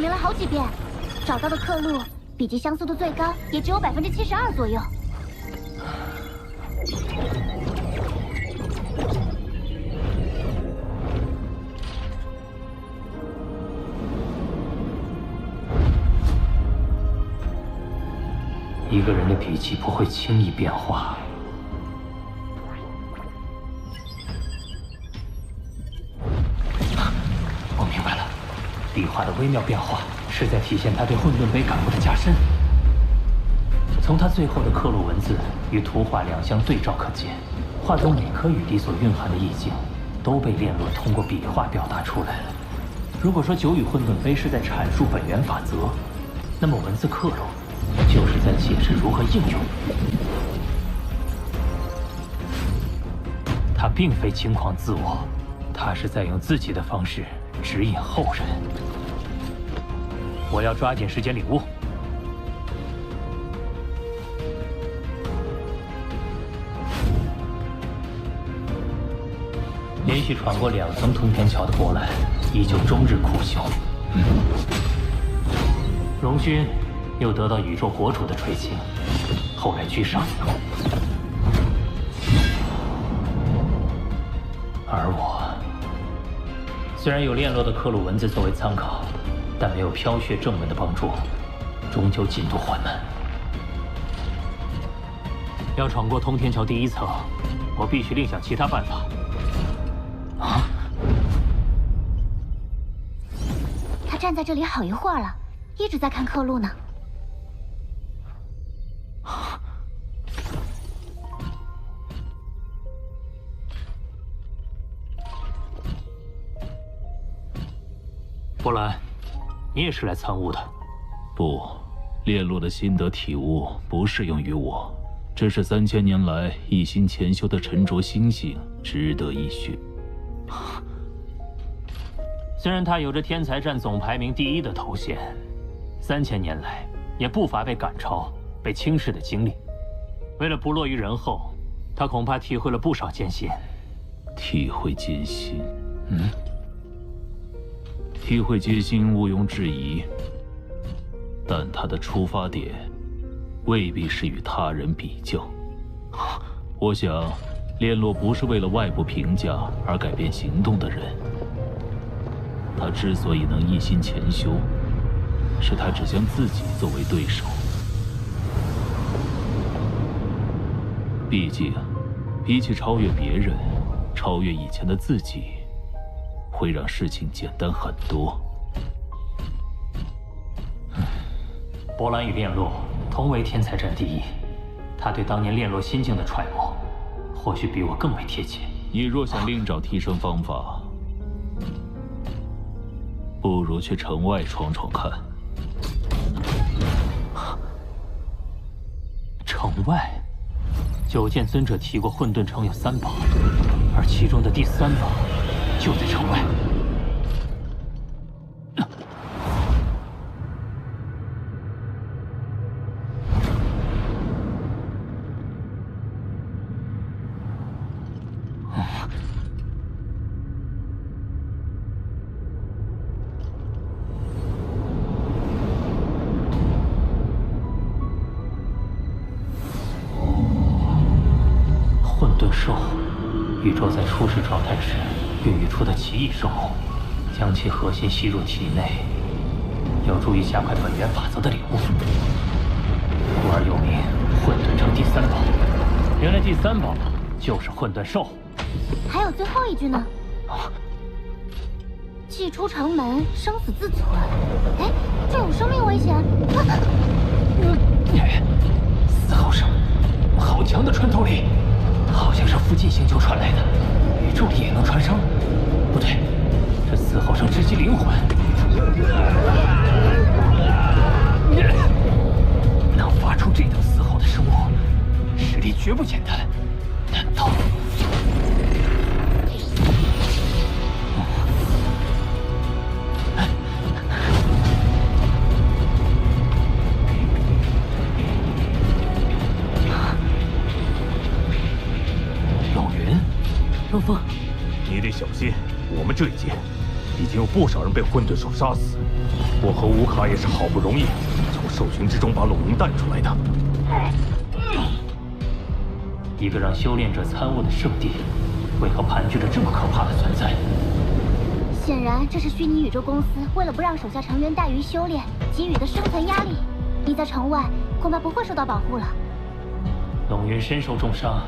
明了好几遍，找到的刻录笔记相似度最高也只有72%左右。一个人的笔记不会轻易变化。我明白了，笔画的微妙变化是在体现他对混沌杯感悟的加深。从他最后的刻录文字与图画两相对照可见，画中每颗雨滴所蕴含的意境，都被炼洛通过笔画表达出来了。如果说九羽混沌杯是在阐述本源法则，那么文字刻录就是在解释如何应用。他并非轻狂自我，他是在用自己的方式指引后人。我要抓紧时间领悟。连续闯过2层通天桥的波澜，依旧终日苦修。荣勋又得到宇宙国主的垂青，后来居上。而我，虽然有炼洛的刻录文字作为参考，但没有飘雪正文的帮助，终究进度缓慢。要闯过通天桥第1层，我必须另想其他办法。啊！他站在这里好一会儿了，一直在看刻录呢。波兰，你也是来参悟的？不，炼洛的心得体悟不适用于我，这是3000年来一心潜修的沉着心性，值得一学。虽然他有着天才战总排名第1的头衔，3000年来也不乏被赶超、被轻视的经历。为了不落于人后，他恐怕体会了不少艰辛。体会艰辛，体会艰辛毋庸置疑，但他的出发点未必是与他人比较。我想，炼洛不是为了外部评价而改变行动的人。他之所以能一心潜修，是他只将自己作为对手。毕竟，比起超越别人，超越以前的自己，会让事情简单很多。波兰与炼洛同为天才战第1，他对当年炼洛心境的揣摩，或许比我更为贴切。你若想另找提升方法，不如去城外闯闯看。城外，九剑尊者提过混沌城有3宝，而其中的第3宝就在城外。兽，宇宙在初始状态时孕育出的奇异生物，将其核心吸入体内，有助于加快本源法则的领悟，故而又名混沌城第3宝。原来第3宝就是混沌兽。还有最后一句呢。既出城门，生死自存。哎，这有生命危险。嘶吼声，好强的穿透力！好像是附近星球传来的，宇宙里也能传声？不对，这嘶吼声直击灵魂。能发出这等嘶吼的生物，实力绝不简单。难道？老云，冷风，你得小心，我们这一届已经有不少人被混沌兽杀死。我和乌卡也是好不容易从兽群之中把龙云带出来的。一个让修炼者参悟的圣地，为何盘踞着这么可怕的存在？显然，这是虚拟宇宙公司为了不让手下成员怠于修炼，给予的生存压力。你在城外恐怕不会受到保护了。龙云身受重伤，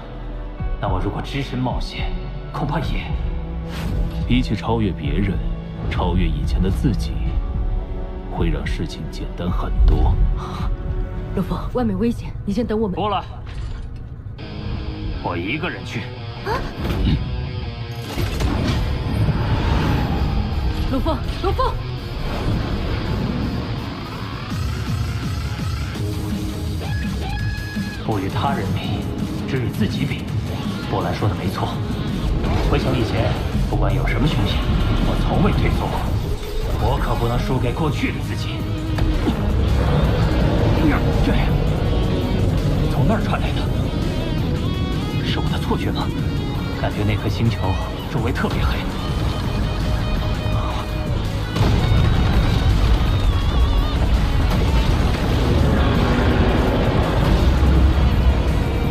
那我如果只身冒险，恐怕也……比起超越别人，超越以前的自己，会让事情简单很多。陆枫，外面危险，你先等我们。不了，我一个人去。陆枫，陆枫！不与他人比，只与自己比。波兰说的没错。回想以前，不管有什么凶险，我从未退缩过。我可不能输给过去的自己。这样，从那儿传来的，是我的错觉吗？感觉那颗星球周围特别黑。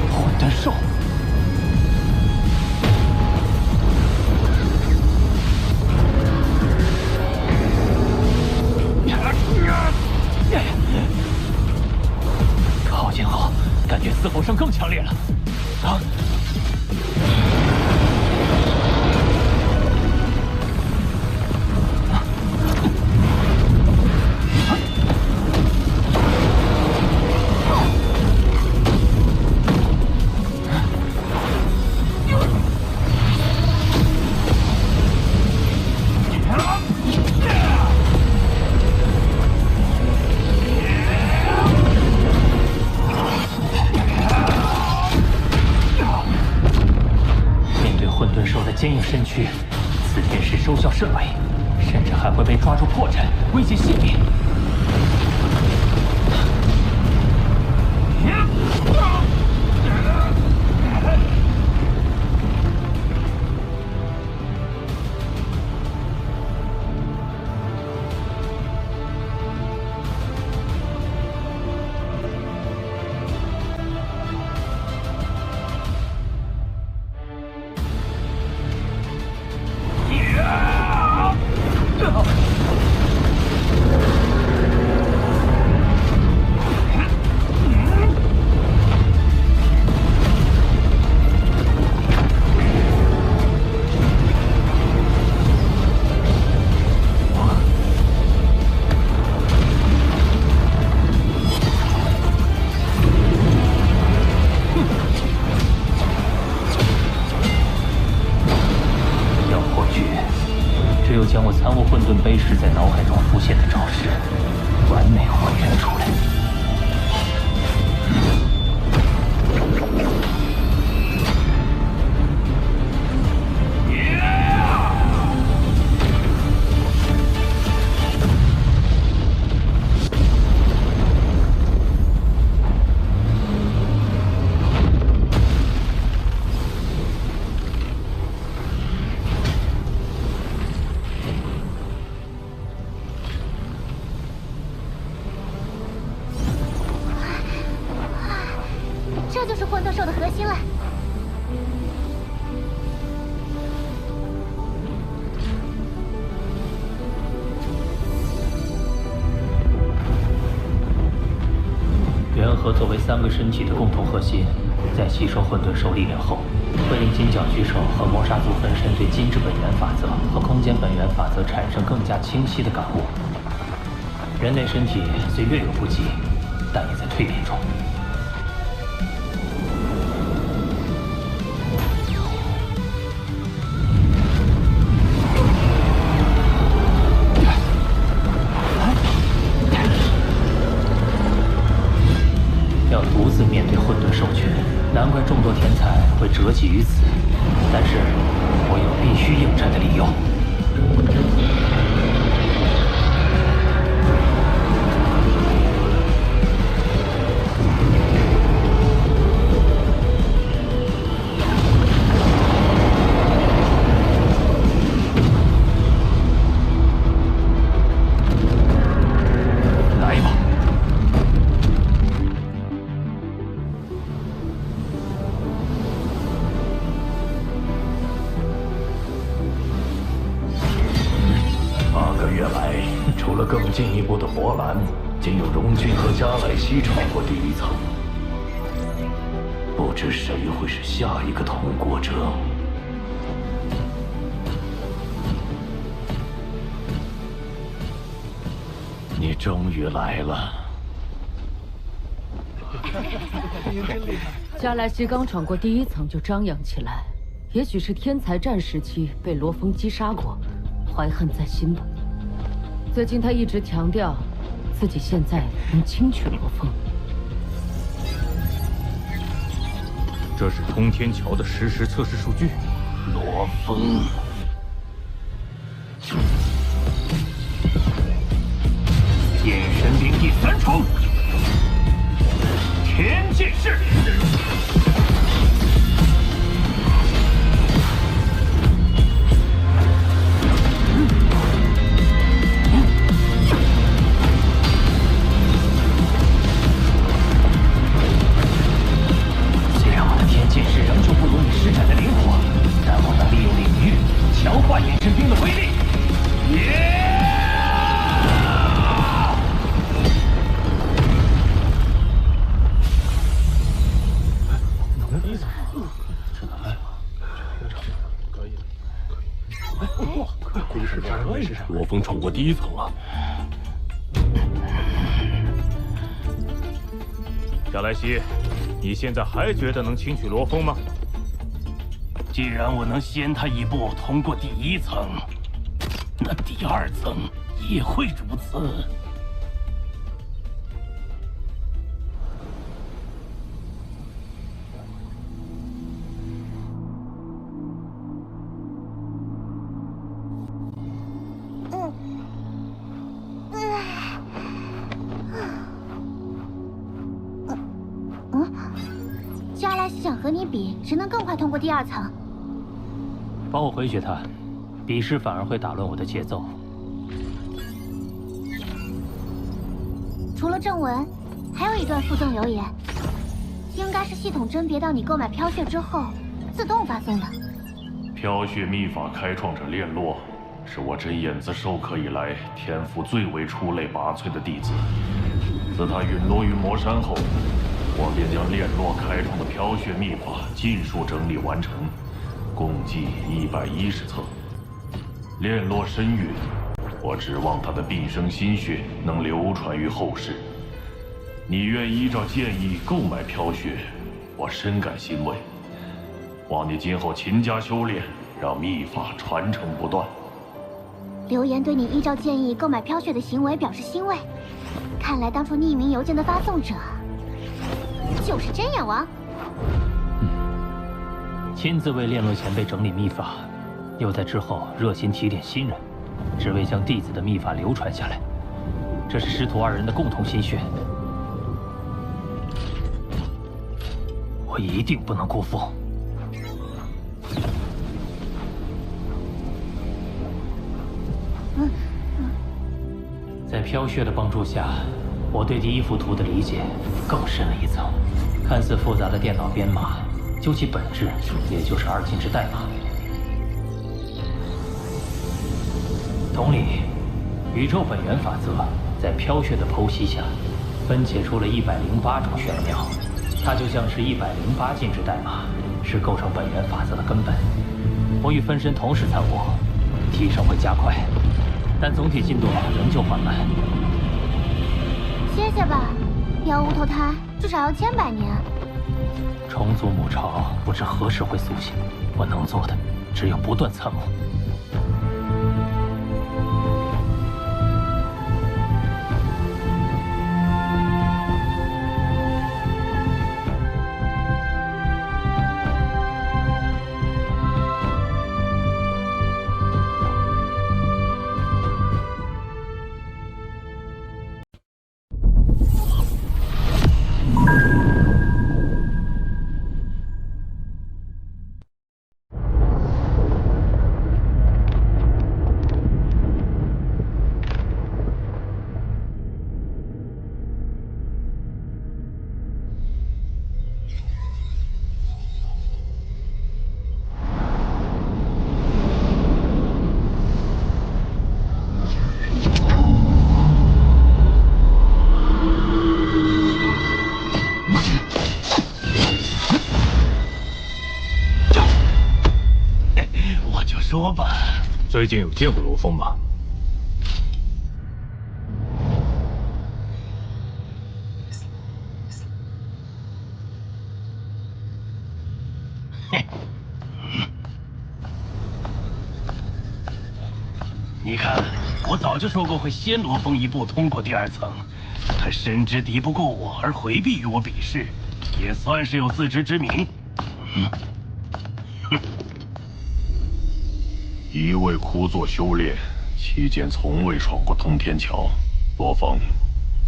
混沌兽。靠近后，感觉嘶吼声更强烈了。啊！坚硬身躯，此天使收效甚微，甚至还会被抓住破绽，威胁性命。只有将我参悟混沌碑时在脑海中浮现的招式完美还原出来。这就是混沌兽的核心了。元核作为3个身体的共同核心，在吸收混沌兽力量后，会令金角巨兽和魔杀族分身对金之本源法则和空间本源法则产生更加清晰的感悟。人类身体虽略有不及，但也在蜕变中。要独自面对混沌兽群，难怪众多天才会折戟于此。但是，我有必须应战的理由。加莱西闯过第一层，不知谁会是下一个通过者。你终于来了。加莱西刚闯过第一层就张扬起来，也许是天才战时期被罗峰击杀过，怀恨在心吧。最近他一直强调自己现在能轻取罗峰。这是通天桥的实时测试数据。罗峰，剑神兵第3重，天剑式。虽然我的天剑式仍旧不如你施展的灵活，但我能利用领域强化眼神兵的威力。罗峰闯过第一层了。加莱西，你现在还觉得能轻取罗峰吗？既然我能先他一步通过第1层，那第2层也会如此。加莱西想和你比，谁能更快通过第2层？帮我回绝他，比试反而会打乱我的节奏。除了正文，还有一段附赠留言，应该是系统甄别到你购买飘血之后自动发送的。飘血秘法开创者炼洛，是我真眼子授课以来天赋最为出类拔萃的弟子。自他陨落于魔山后，我便将炼洛开创的飘血秘法尽数整理完成，共计110册。炼洛深蕴，我指望他的毕生心血能流传于后世。你愿依照建议购买飘血，我深感欣慰。望你今后勤加修炼，让秘法传承不断。留言对你依照建议购买飘血的行为表示欣慰。看来当初匿名邮件的发送者就是真眼王。亲自为炼洛前辈整理秘法，又在之后热心提点新人，只为将弟子的秘法流传下来。这是师徒2人的共同心血，我一定不能辜负。在飘血的帮助下，我对第1幅图的理解更深了一层。看似复杂的电脑编码，究其本质，也就是2进制代码。同理，宇宙本源法则在飘血的剖析下，分解出了108种玄妙。它就像是108进制代码，是构成本源法则的根本。我与分身同时参悟，提升会加快，但总体进度仍旧缓慢。歇歇吧，要无头胎至少要千百年。重组母巢不知何时会苏醒，我能做的只有不断参悟。多半。最近有见过罗峰吗？你看，我早就说过会先罗峰一步通过第2层。他深知敌不过我而回避与我比试，也算是有自知之明。一味枯坐修炼，期间从未闯过通天桥。罗峰，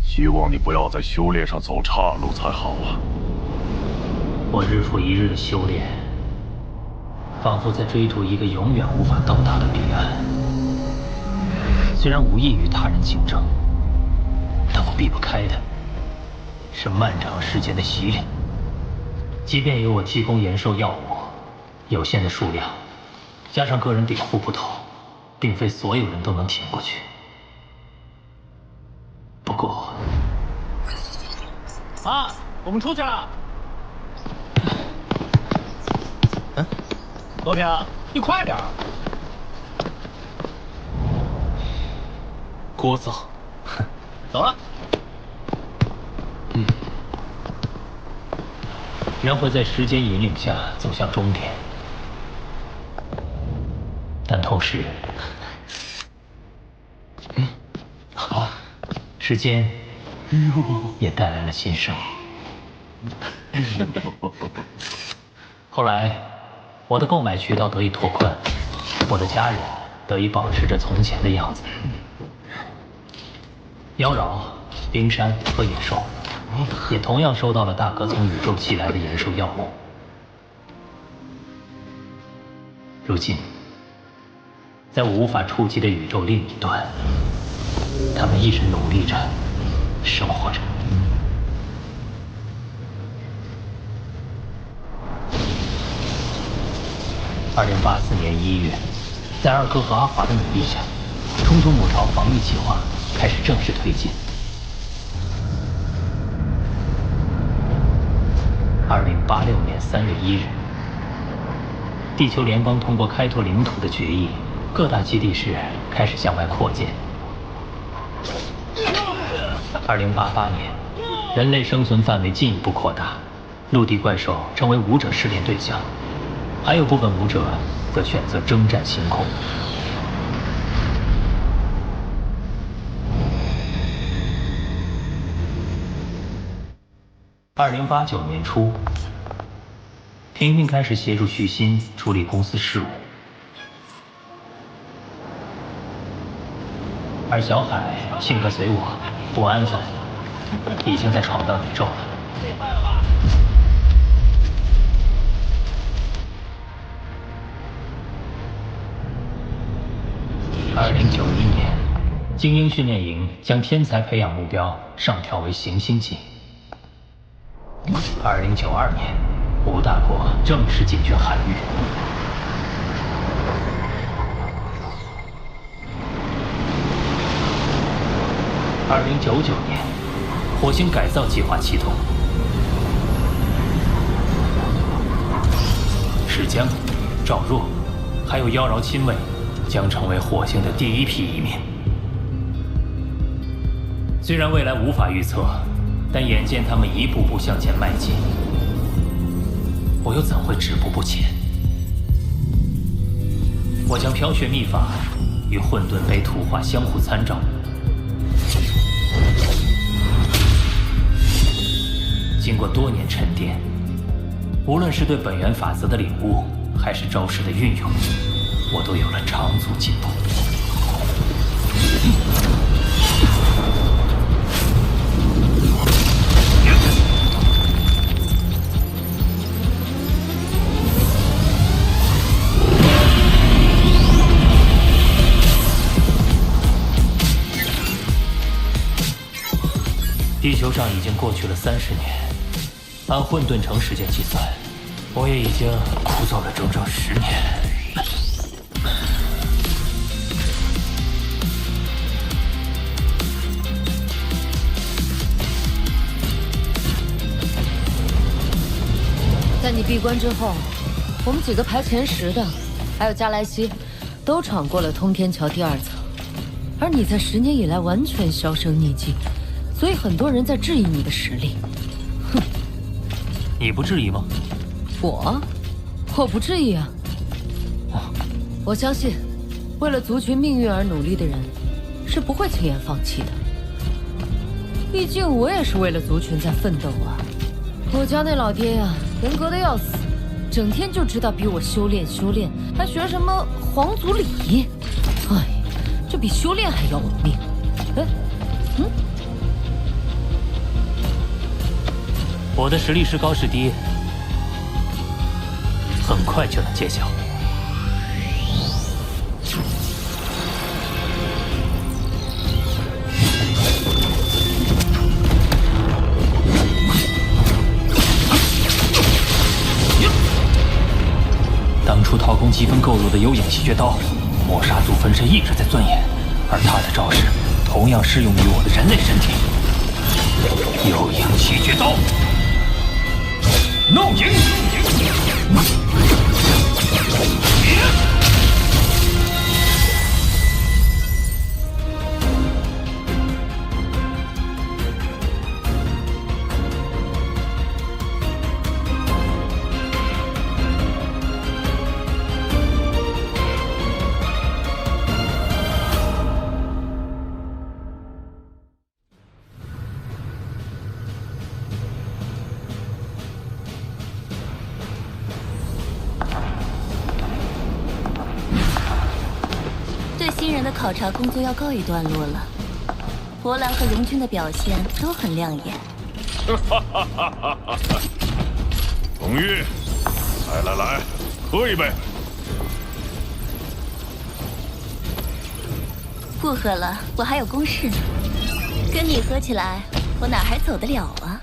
希望你不要在修炼上走岔路才好啊！我日复一日的修炼，仿佛在追逐一个永远无法到达的彼岸。虽然无意与他人竞争，但我避不开的是漫长时间的洗礼。即便有我提供延寿药物，有限的数量，加上个人禀赋不同，并非所有人都能挺过去。不过，我们出去了。罗平，你快点！聒噪。走了。人会在时间引领下走向终点，但同时，时间也带来了新生。后来，我的购买渠道得以拓宽，我的家人得以保持着从前的样子。妖娆、冰山和野兽也同样收到了大哥从宇宙寄来的延寿药物。如今，在我无法触及的宇宙另一端，他们一直努力着，生活着。2084年1月，在二哥和阿华的努力下，冲突母巢防御计划开始正式推进。2086年3月1日，地球联邦通过开拓领土的决议，各大基地市开始向外扩建。2088年，人类生存范围进一步扩大，陆地怪兽成为武者试炼对象，还有部分武者则选择征战星空。2089年初，婷婷开始协助徐新处理公司事务，而小海性格随我，不安分，已经在闯荡宇宙了。2091年，精英训练营将天才培养目标上调为行星级。2092年，吴大国正式进军海域。2099年，火星改造计划启动。石江、赵若，还有妖娆亲卫，将成为火星的第一批移民。虽然未来无法预测，但眼见他们一步步向前迈进，我又怎会止步不前？我将飘雪秘法与混沌杯图画相互参照，经过多年沉淀，无论是对本源法则的领悟，还是招式的运用，我都有了长足进步。地球上已经过去了30年，按混沌城时间计算，我也已经枯燥了整整10年。在你闭关之后，我们几个排前10的，还有加莱西，都闯过了通天桥第2层，而你在10年以来完全销声匿迹，所以很多人在质疑你的实力。哼，你不质疑吗？我不质疑啊。我相信，为了族群命运而努力的人，是不会轻言放弃的。毕竟我也是为了族群在奋斗啊。我家那老爹呀，严格的要死，整天就知道逼我修炼，还学什么皇族礼仪。哎，这比修炼还要我命。哎，我的实力是高是低，很快就能揭晓。当初掏空积分购入的幽影气绝刀，抹杀族分身一直在钻研，而他的招式同样适用于我的人类身体。幽影气绝刀，怒影！新人的考察工作要告一段落了，博兰和荣军的表现都很亮眼。龙玉，来，喝一杯。不喝了，我还有公事呢。跟你喝起来，我哪还走得了啊？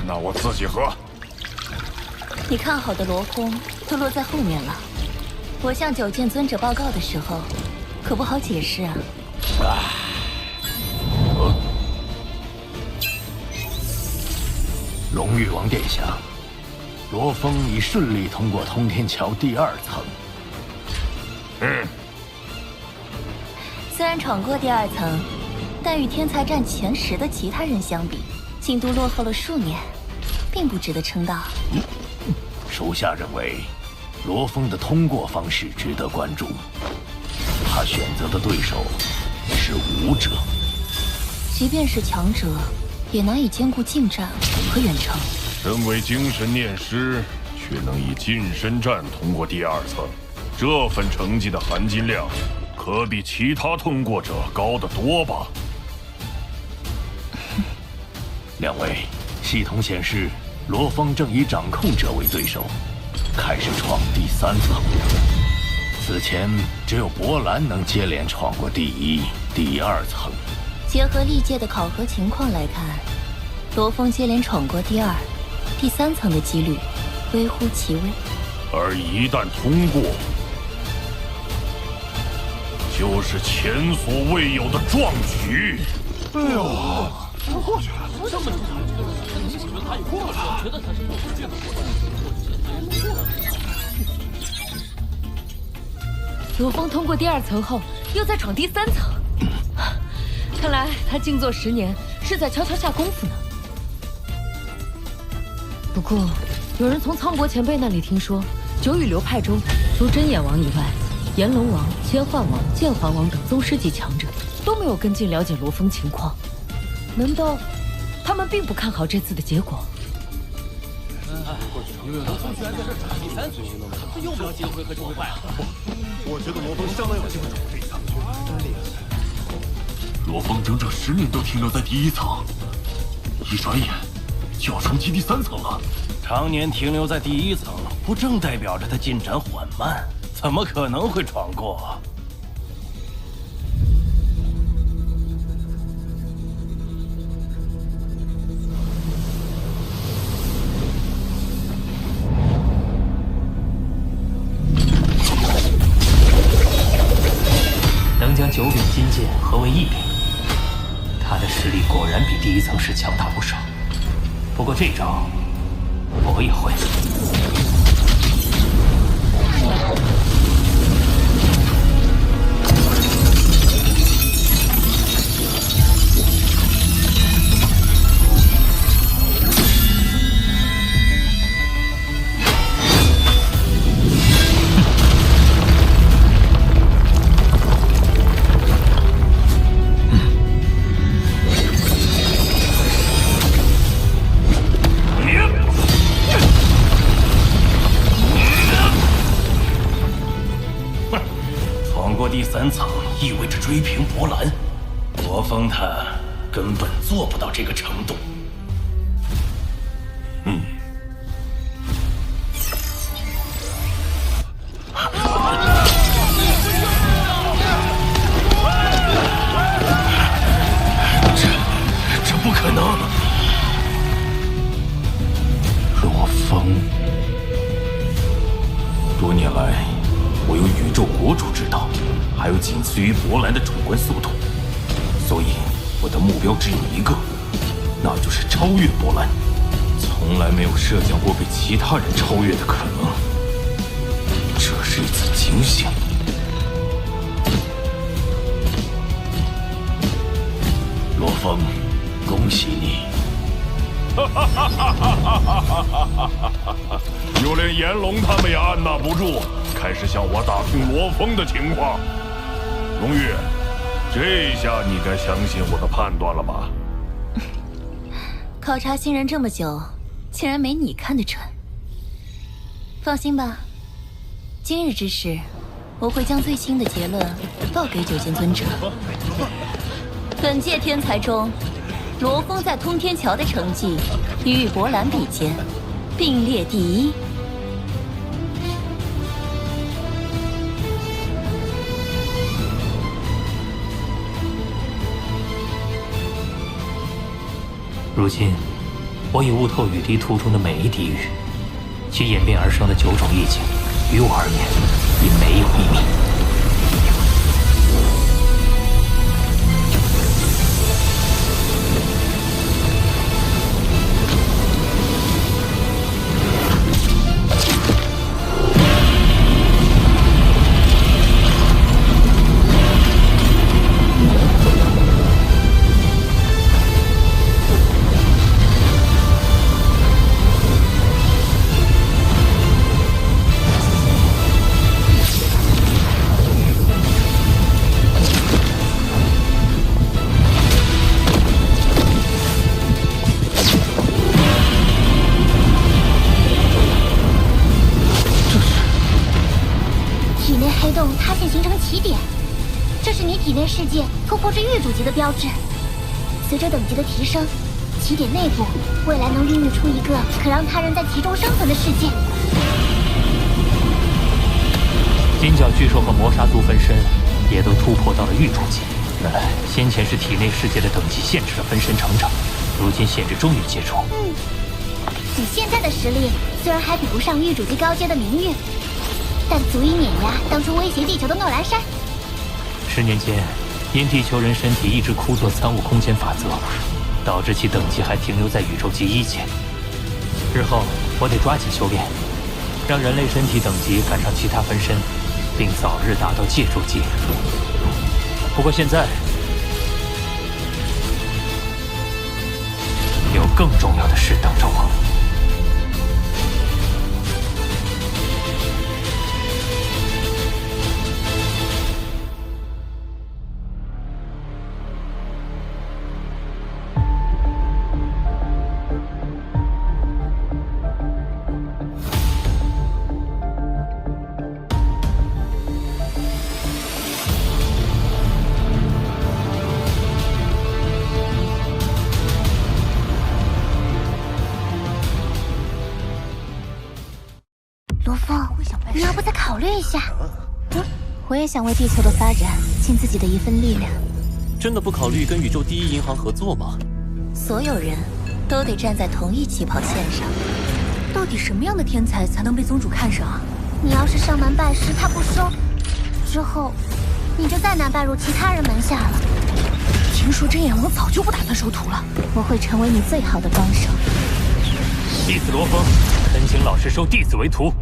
那我自己喝。你看好的罗峰都落在后面了，我向九剑尊者报告的时候，可不好解释啊。龙玉王殿下，罗峰已顺利通过通天桥第2层。虽然闯过第2层，但与天才战前10的其他人相比，进度落后了数年，并不值得称道。属下认为，罗峰的通过方式值得关注。他选择的对手是武者，即便是强者，也难以兼顾近战和远程。身为精神念师，却能以近身战通过第2层，这份成绩的含金量，可比其他通过者高得多吧？两位，系统显示。罗峰正以掌控者为对手，开始闯第3层。此前只有博兰能接连闯过第1、第2层。结合历届的考核情况来看，罗峰接连闯过第2、第3层的几率微乎其微。而一旦通过，就是前所未有的壮举。哎呦！过去了，这么厉害！他也过了，我觉得他是不会变的。罗峰通过第2层后，又再闯第3层，看来他静坐10年是在悄悄下功夫呢。不过，有人从苍伯前辈那里听说，九羽流派中，除真眼王以外，炎龙王、千幻王、剑环王等宗师级强者都没有跟进了解罗峰情况。难道他们并不看好这次的结果？因为罗峰居然在这闯第3层，他又没有机会和崇拜了。我觉得罗峰相当有机会闯这一层，真厉害。罗峰整整10年都停留在第1层，一转眼就要冲击第3层了。常年停留在第1层，不正代表着他进展缓慢？怎么可能会闯过？能将9柄金剑合为1柄，他的实力果然比第1层时强大不少。不过这招我也会。3层意味着追平博兰，罗峰他根本做不到这个程度。这不可能！罗峰，多年来，我有宇宙国主之道，还有仅次于博兰的主观速度，所以我的目标只有一个，那就是超越博兰。从来没有设想过被其他人超越的可能，这是一次惊喜。罗峰，恭喜你！就连炎龙他们也按捺不住，开始向我打听罗峰的情况。龙玉，这下你该相信我的判断了吧？考察新人这么久，竟然没你看得准。放心吧，今日之事，我会将最新的结论报给九剑尊者。本届天才中，罗峰在通天桥的成绩与博兰比肩，并列第1。如今，我已悟透雨滴图中的每一滴雨，其演变而生的9种意境，于我而言，已没有秘密。世界突破至域主级的标志。随着等级的提升，起点内部未来能孕育出一个可让他人在其中生存的世界。金角巨兽和魔杀族分身也都突破到了域主级。先前是体内世界的等级限制了分身成长，如今限制终于解除。你现在的实力虽然还比不上域主级高阶的明玉，但足以碾压当初威胁地球的诺兰山。10年间，因地球人身体一直枯坐参悟空间法则，导致其等级还停留在宇宙级1阶。日后我得抓紧修炼，让人类身体等级赶上其他分身，并早日达到界主级。不过现在有更重要的事等着我。你要不再考虑一下？我也想为地球的发展尽自己的一份力量。真的不考虑跟宇宙第一银行合作吗？所有人都得站在同一起跑线上。到底什么样的天才才能被宗主看上啊？你要是上门拜师，他不收，之后你就再难拜入其他人门下了。听说真眼王早就不打算收徒了。我会成为你最好的帮手。弟子罗峰，恳请老师收弟子为徒。